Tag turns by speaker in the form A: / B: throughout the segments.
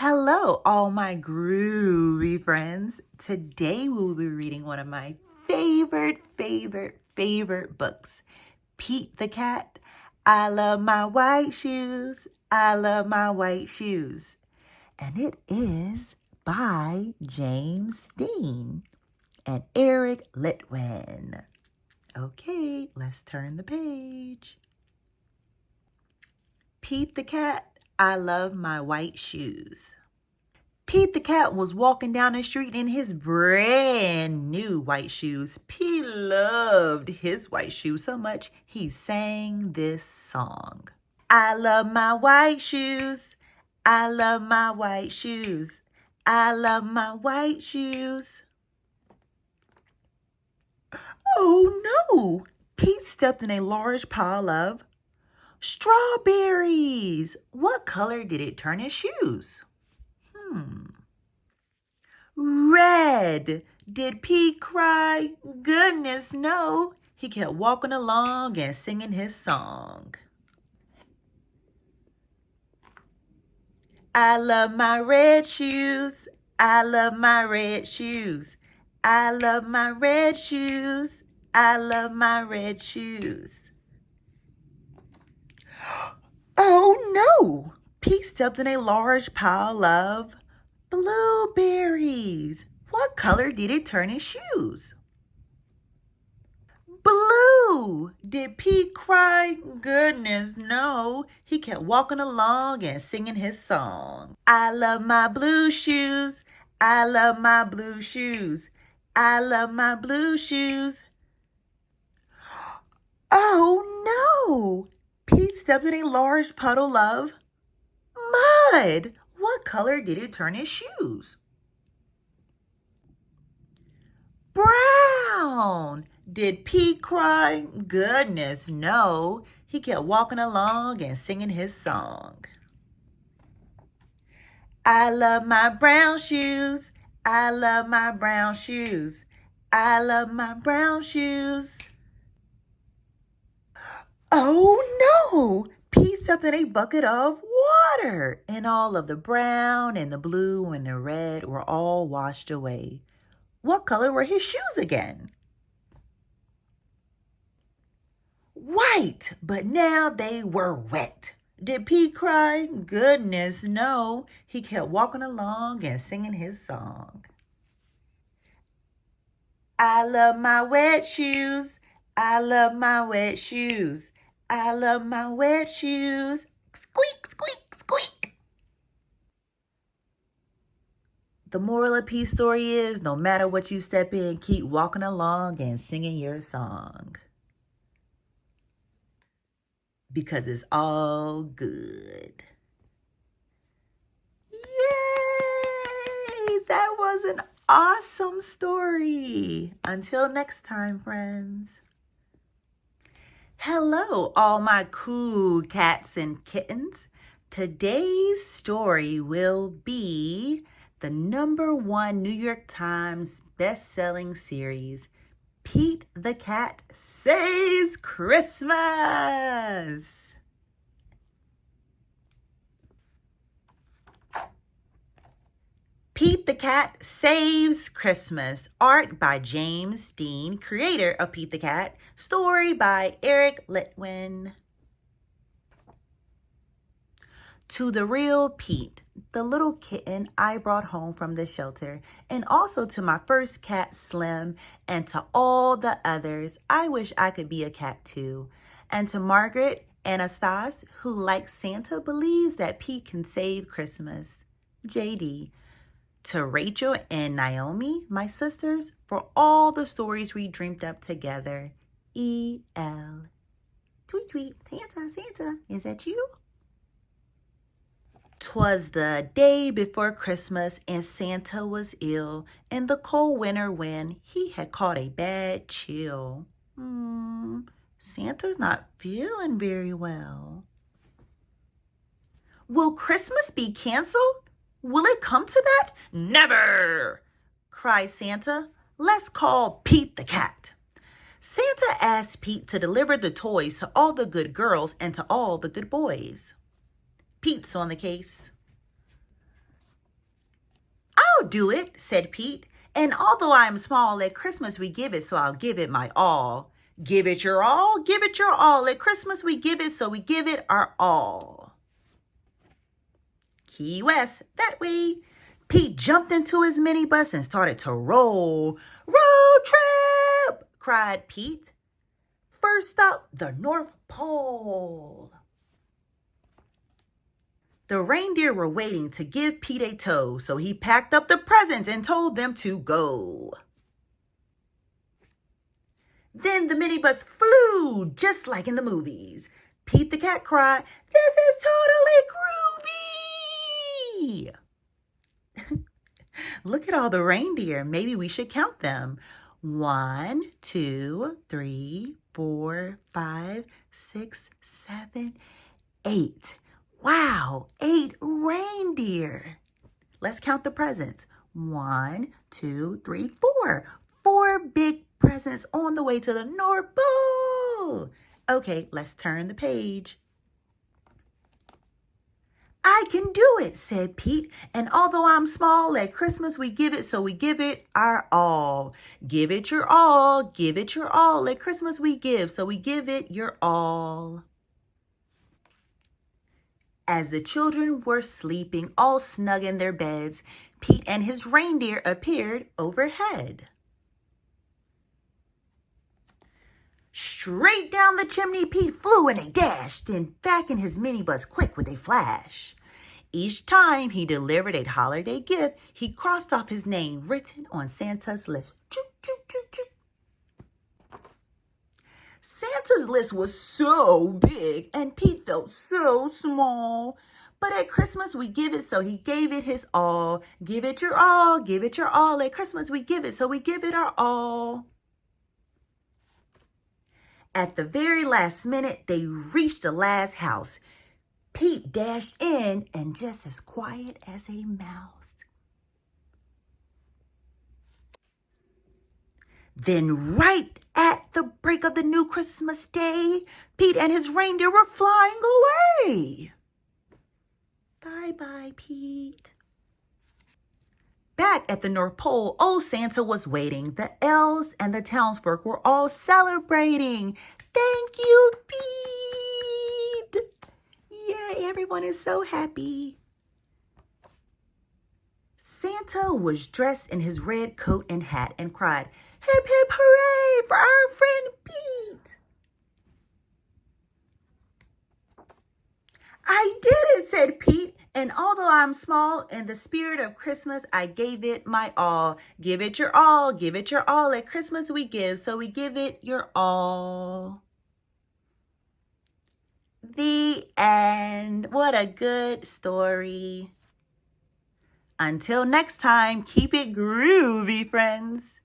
A: Hello, all my groovy friends. Today we will be reading one of my favorite books, Pete the Cat. I love my white shoes. I love my white shoes. And it is by James Dean and Eric Litwin. Okay, let's turn the page. Pete the Cat, I love my white shoes. Pete the Cat was walking down the street in his brand new white shoes. Pete loved his white shoes so much he sang this song. I love my white shoes. I love my white shoes. I love my white shoes. Oh no! Pete stepped in a large pile of strawberries. What color did it turn his shoes? Red. Did Pete cry? Goodness, no. He kept walking along and singing his song. I love my red shoes. I love my red shoes. I love my red shoes. I love my red shoes. Oh no! Pete stepped in a large pile of blueberries. What color did it turn his shoes? Blue. Did Pete cry? Goodness, no. He kept walking along and singing his song. I love my blue shoes. I love my blue shoes. I love my blue shoes. Oh no! Pete stepped in a large puddle of mud. What color did it turn his shoes? Brown. Did Pete cry? Goodness, no. He kept walking along and singing his song. I love my brown shoes. I love my brown shoes. I love my brown shoes. Oh no! Pete stepped in a bucket of water, and all of the brown and the blue and the red were all washed away. What color were his shoes again? White, but now they were wet. Did Pete cry? Goodness, no. He kept walking along and singing his song. I love my wet shoes. I love my wet shoes. I love my wet shoes. Squeak, squeak, squeak. The moral of Pete's story is no matter what you step in, keep walking along and singing your song. Because it's all good. Yay! That was an awesome story. Until next time, friends. Hello, all my cool cats and kittens. Today's story will be the #1 New York Times best-selling series, Pete the Cat Saves Christmas. Pete the Cat Saves Christmas. Art by James Dean, creator of Pete the Cat. Story by Eric Litwin. To the real Pete, the little kitten I brought home from the shelter, and also to my first cat, Slim, and to all the others, I wish I could be a cat too. And to Margaret, Anastas, who like Santa believes that Pete can save Christmas. JD. To Rachel and Naomi, my sisters, for all the stories we dreamed up together. E.L. Tweet, tweet, Santa, Santa, is that you? 'Twas the day before Christmas, and Santa was ill. In the cold winter wind, he had caught a bad chill. Santa's not feeling very well. Will Christmas be canceled? Will it come to that? Never! Cried Santa. Let's call Pete the Cat. Santa asked Pete to deliver the toys to all the good girls and to all the good boys. Pete's on the case. do it, said Pete. And although I am small, at Christmas we give it, so I'll give it my all. Give it your all, give it your all. At Christmas we give it, so we give it our all. Key West, that way. Pete jumped into his minibus and started to roll. Road trip, cried Pete. First stop, the North Pole. The reindeer were waiting to give Pete a tow, so he packed up the presents and told them to go. Then the minibus flew, just like in the movies. Pete the cat cried, "This is totally groovy!" Look at all the reindeer. Maybe we should count them. 1, 2, 3, 4, 5, 6, 7, 8. Wow, 8 reindeer. Let's count the presents. 1, 2, 3, 4. 4 big presents on the way to the North Pole. Okay, let's turn the page. I can do it, said Pete. And although I'm small, at Christmas we give it, so we give it our all. Give it your all, give it your all. At Christmas we give, so we give it your all. As the children were sleeping, all snug in their beds, Pete and his reindeer appeared overhead. Straight down the chimney Pete flew and they dashed, then back in his minibus quick with a flash. Each time he delivered a holiday gift, he crossed off his name written on Santa's list. Choo, choo, choo, choo. Santa's list was so big and Pete felt so small. But at Christmas we give it, so he gave it his all. Give it your all, give it your all. At Christmas we give it, so we give it our all. At the very last minute, they reached the last house. Pete dashed in and just as quiet as a mouse. Then right at the break of the new Christmas day, Pete and his reindeer were flying away. Bye-bye, Pete. Back at the North Pole, old Santa was waiting. The elves and the townsfolk were all celebrating. Thank you, Pete! Yay, everyone is so happy. Santa was dressed in his red coat and hat and cried, "Hip, hip, hooray for our friend Pete!" I did it, said Pete. And although I'm small, in the spirit of Christmas, I gave it my all. Give it your all, give it your all. At Christmas we give, so we give it your all. The end. What a good story. Until next time, keep it groovy, friends.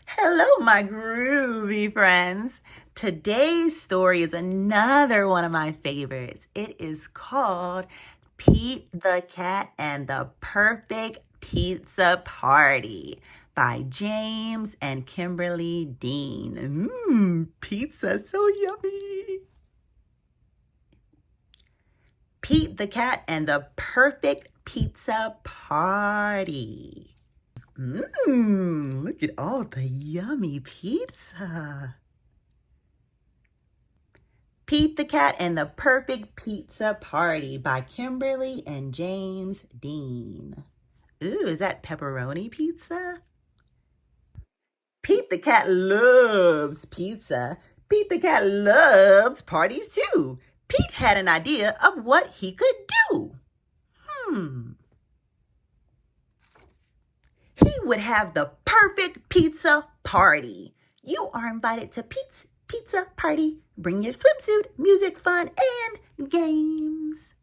A: Hello, my groovy friends. Today's story is another one of my favorites. It is called Pete the Cat and the Perfect Pizza Party by James and Kimberly Dean. Pizza, so yummy. Pete the Cat and the Perfect Pizza Party. Look at all the yummy pizza. Pete the Cat and the Perfect Pizza Party by Kimberly and James Dean. Ooh, is that pepperoni pizza? Pete the Cat loves pizza. Pete the Cat loves parties too. Pete had an idea of what he could do. He would have the perfect pizza party. You are invited to Pete's Pizza Party. Bring your swimsuit, music, fun, and games.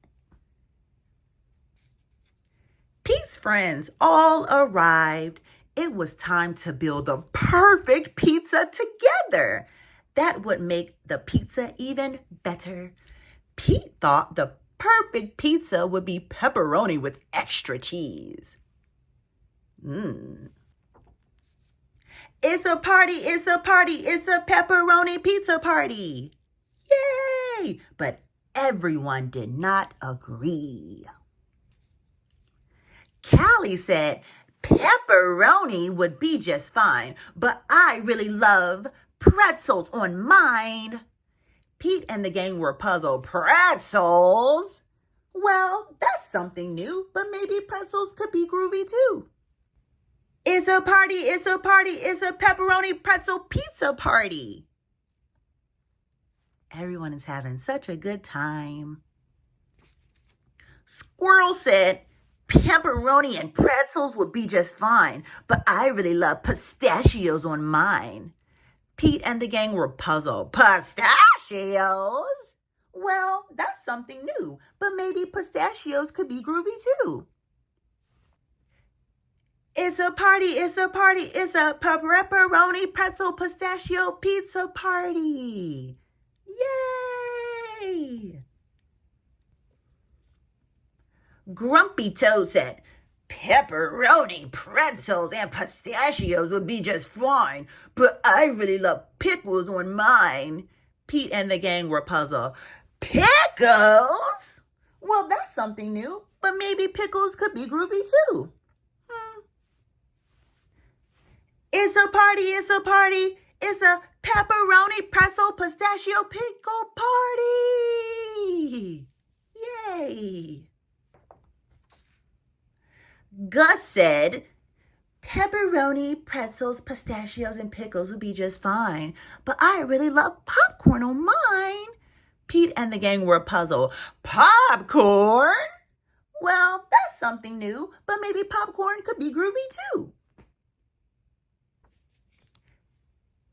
A: Pete's friends all arrived. It was time to build the perfect pizza together. That would make the pizza even better. Pete thought the perfect pizza would be pepperoni with extra cheese. It's a party, it's a party, it's a pepperoni pizza party. Yay! But everyone did not agree. Callie said, pepperoni would be just fine, but I really love pretzels on mine. Pete and the gang were puzzled. Pretzels? Well, that's something new, but maybe pretzels could be groovy too. It's a party, it's a party, it's a pepperoni pretzel pizza party. Everyone is having such a good time. Squirrel said, pepperoni and pretzels would be just fine, but I really love pistachios on mine. Pete and the gang were puzzled. Pistachios? Well, that's something new, but maybe pistachios could be groovy too. It's a party, it's a party, it's a pepperoni pretzel pistachio pizza party. Yay! Grumpy Toad said, pepperoni, pretzels, and pistachios would be just fine, but I really love pickles on mine. Pete and the gang were puzzled. Pickles? Well, that's something new, but maybe pickles could be groovy too. It's a party, it's a party, it's a pepperoni, pretzel, pistachio, pickle party. Yay! Gus said, pepperoni, pretzels, pistachios, and pickles would be just fine, but I really love popcorn on mine. Pete and the gang were puzzled. Popcorn? Well, that's something new, but maybe popcorn could be groovy too.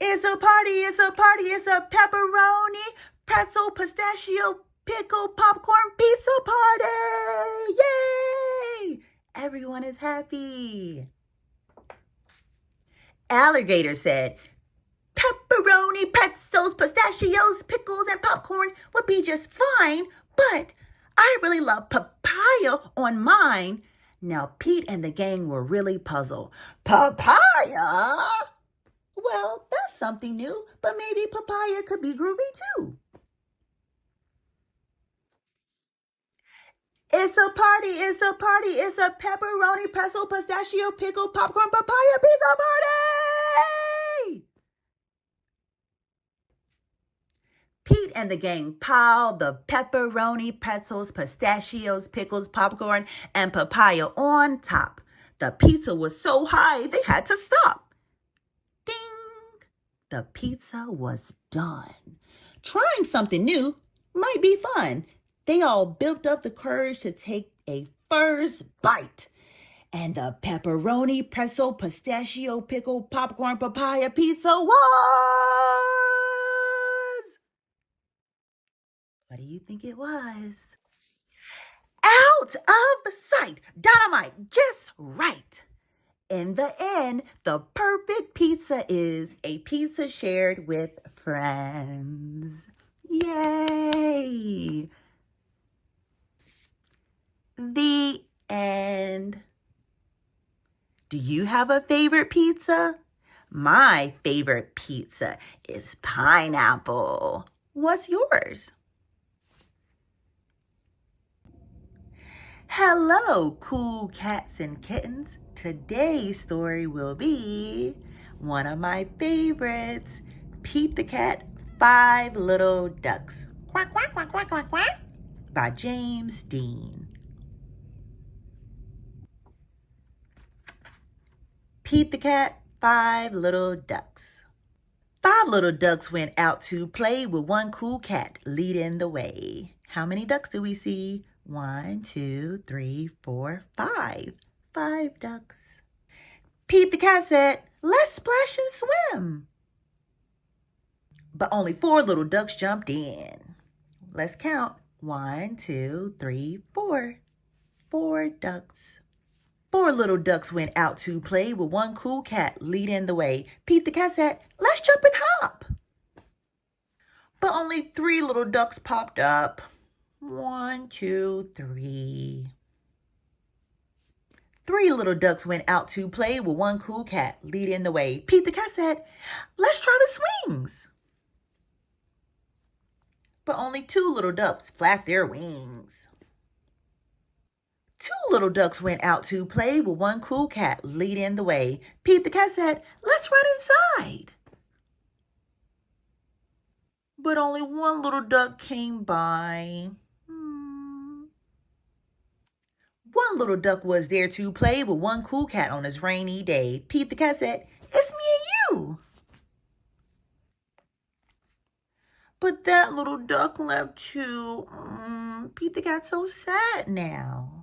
A: It's a party, it's a party, it's a pepperoni, pretzel, pistachio, pickle, popcorn, pizza party! Yay! Everyone is happy. Alligator said, pepperoni, pretzels, pistachios, pickles, and popcorn would be just fine, but I really love papaya on mine. Now, Pete and the gang were really puzzled. Papaya? Well, that's something new, but maybe papaya could be groovy too. It's a party, it's a party, it's a pepperoni, pretzel, pistachio, pickle, popcorn, papaya, pizza party! Pete and the gang piled the pepperoni, pretzels, pistachios, pickles, popcorn, and papaya on top. The pizza was so high they had to stop. Ding! The pizza was done. Trying something new might be fun. They all built up the courage to take a first bite. And the pepperoni, pretzel, pistachio, pickle, popcorn, papaya pizza was... What do you think it was? Out of sight. Dynamite, just right. In the end, the perfect pizza is a pizza shared with friends. Yay! The end. Do you have a favorite pizza? My favorite pizza is pineapple. What's yours? Hello, cool cats and kittens. Today's story will be one of my favorites, Pete the Cat, 5 Little Ducks. Quack, quack, quack, quack, quack, quack. By James Dean. Pete the Cat, 5 Little Ducks. 5 little ducks went out to play with one cool cat leading the way. How many ducks do we see? 1, 2, 3, 4, 5. 5 ducks. Pete the cat said, let's splash and swim. But only 4 little ducks jumped in. Let's count. 1, 2, 3, 4. 4 ducks. 4 little ducks went out to play with one cool cat leading the way. Pete the cat said, let's jump and hop. But only 3 little ducks popped up. 1, 2, 3. 3 little ducks went out to play with one cool cat leading the way. Pete the cat said, let's try the swings. But only 2 little ducks flapped their wings. Two little ducks went out to play with one cool cat leading the way. Pete the cat said, "Let's run inside." But only one little duck came by. One little duck was there to play with one cool cat on this rainy day. Pete the cat said, "It's me and you." But that little duck left too. Pete the cat's so sad now.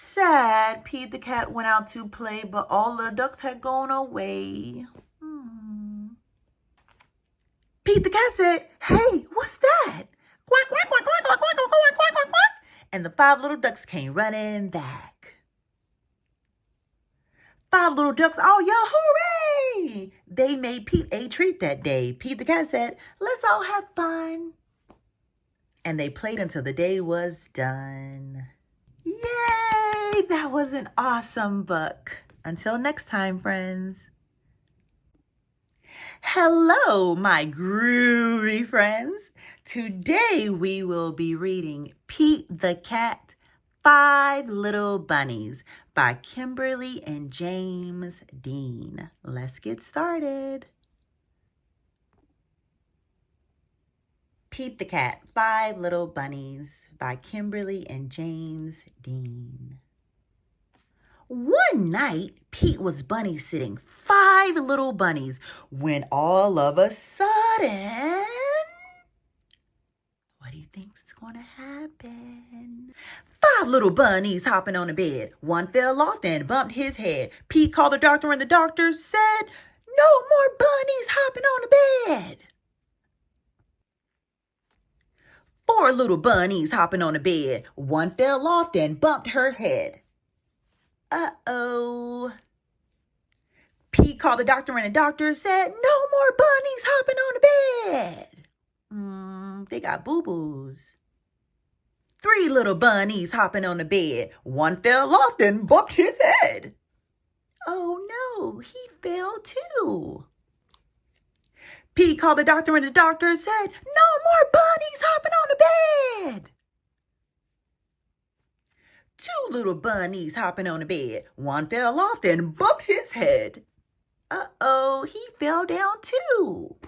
A: Sad, Pete the cat went out to play, but all the ducks had gone away. Pete the cat said, "Hey, what's that?" Quack, quack, quack, quack, quack, quack, quack, quack, quack, quack, quack. And the five little ducks came running back. Five little ducks, oh yeah, hooray! They made Pete a treat that day. Pete the cat said, "Let's all have fun." And they played until the day was done. Yay! That was an awesome book. Until next time, friends. Hello, my groovy friends. Today we will be reading Pete the Cat, Five Little Bunnies by Kimberly and James Dean. Let's get started. Pete the Cat, Five Little Bunnies by Kimberly and James Dean. One night, Pete was bunny sitting five little bunnies when all of a sudden, what do you think's going to happen? Five little bunnies hopping on a bed. One fell off and bumped his head. Pete called the doctor and the doctor said, "No more bunnies hopping on the bed." Four little bunnies hopping on a bed. One fell off and bumped her head. Uh-oh. Pete called the doctor and the doctor said, "No more bunnies hopping on the bed." They got boo-boos. Three little bunnies hopping on the bed. One fell off and bumped his head. Oh no, he fell too. Pete called the doctor and the doctor said, "No more bunnies hopping on the bed." Two little bunnies hopping on the bed. One fell off and bumped his head. Uh-oh, he fell down too.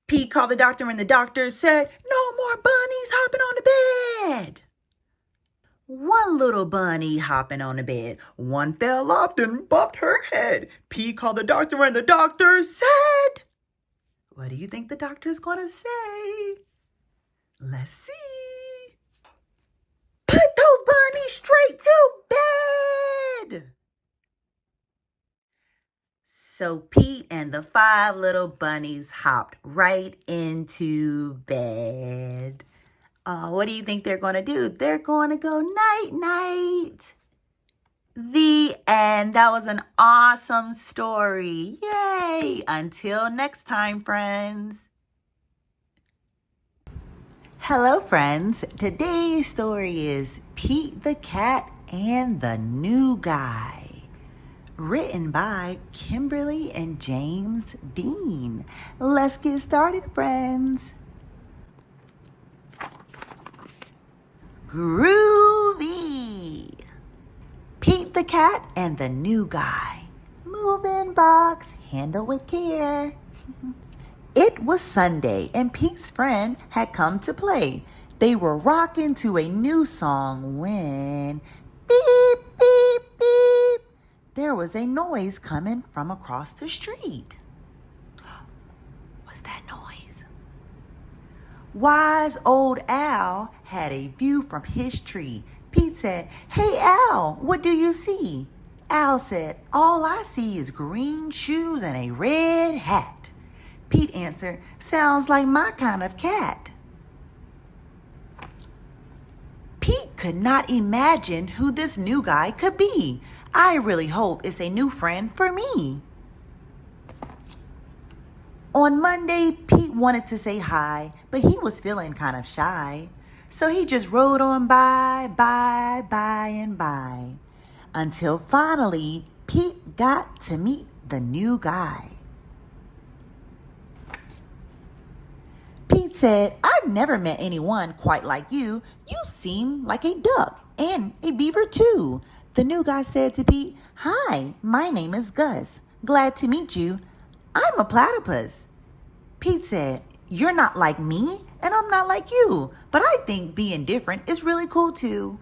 A: Pete called the doctor and the doctor said, "No more bunnies hopping on the bed." One little bunny hopping on the bed. One fell off and bumped her head. Pete called the doctor and the doctor said, what do you think the doctor's gonna say? Let's see. "Put those bunnies straight to bed." So Pete and the five little bunnies hopped right into bed. What do you think they're going to do? They're going to go night-night. The end. That was an awesome story. Yay! Until next time, friends. Hello, friends. Today's story is Pete the Cat and the New Guy. Written by Kimberly and James Dean. Let's get started, friends. Groovy. Pete the Cat and the New Guy. Moving box, handle with care. It was Sunday and Pete's friend had come to play. They were rocking to a new song when beep, beep, beep. There was a noise coming from across the street. What's that noise? Wise old Al had a view from his tree. Pete said, "Hey Al, what do you see?" Al said, "All I see is green shoes and a red hat." Pete answered, "Sounds like my kind of cat." Pete could not imagine who this new guy could be. I really hope it's a new friend for me. On Monday, Pete wanted to say hi, but he was feeling kind of shy. So he just rode on by, and by. Until finally, Pete got to meet the new guy. Pete Pete said, I've never met anyone quite like you. You seem like a duck and a beaver too. The new guy said to Pete, Hi, my name is Gus. Glad to meet you. I'm a platypus. Pete said, You're not like me and I'm not like you, but I think being different is really cool too.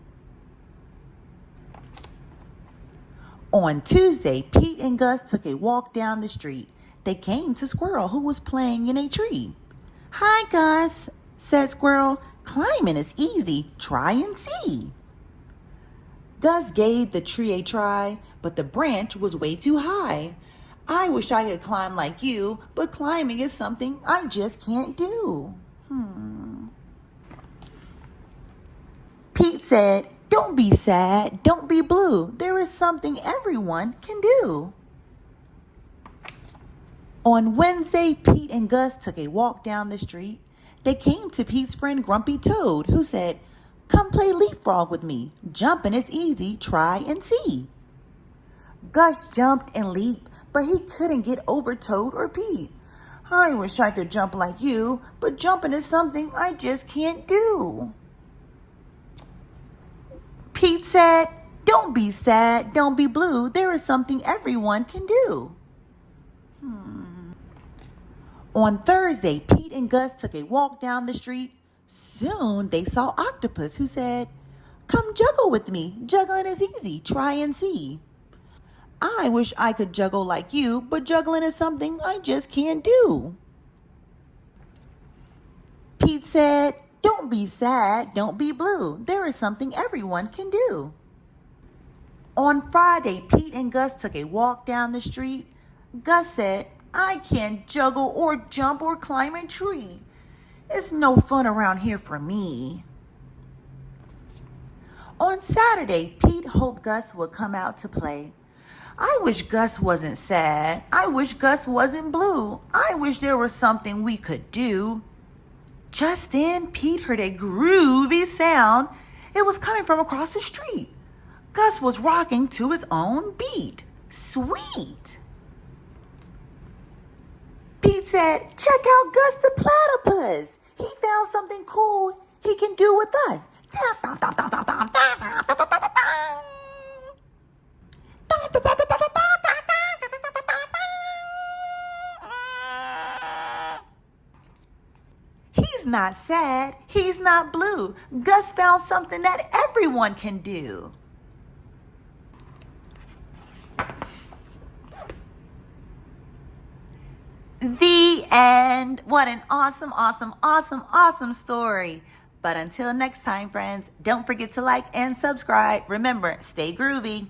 A: On Tuesday, Pete and Gus took a walk down the street. They came to Squirrel, who was playing in a tree. Hi, Gus, said Squirrel. Climbing is easy. Try and see. Gus gave the tree a try, but the branch was way too high. I wish I could climb like you, but climbing is something I just can't do. Pete said, Don't be sad, don't be blue. There is something everyone can do. On Wednesday, Pete and Gus took a walk down the street. They came to Pete's friend Grumpy Toad, who said, Come play leapfrog with me. Jumping is easy, try and see. Gus jumped and leaped, but he couldn't get over Toad or Pete. I wish I could jump like you, but jumping is something I just can't do. Pete said, Don't be sad, don't be blue. There is something everyone can do. On Thursday, Pete and Gus took a walk down the street. Soon they saw Octopus, who said, Come juggle with me. Juggling is easy. Try and see. I wish I could juggle like you, but juggling is something I just can't do. Pete said, Don't be sad, don't be blue. There is something everyone can do. On Friday, Pete and Gus took a walk down the street. Gus said, I can't juggle or jump or climb a tree. It's no fun around here for me. On Saturday, Pete hoped Gus would come out to play. I wish Gus wasn't sad. I wish Gus wasn't blue. I wish there was something we could do. Just then, Pete heard a groovy sound. It was coming from across the street. Gus was rocking to his own beat. Sweet. Pete said, Check out Gus the platypus. He found something cool he can do with us. He's not sad. He's not blue. Gus found something that everyone can do. The end. What an awesome, awesome, awesome, awesome story. But until next time, friends, don't forget to like and subscribe. Remember, stay groovy.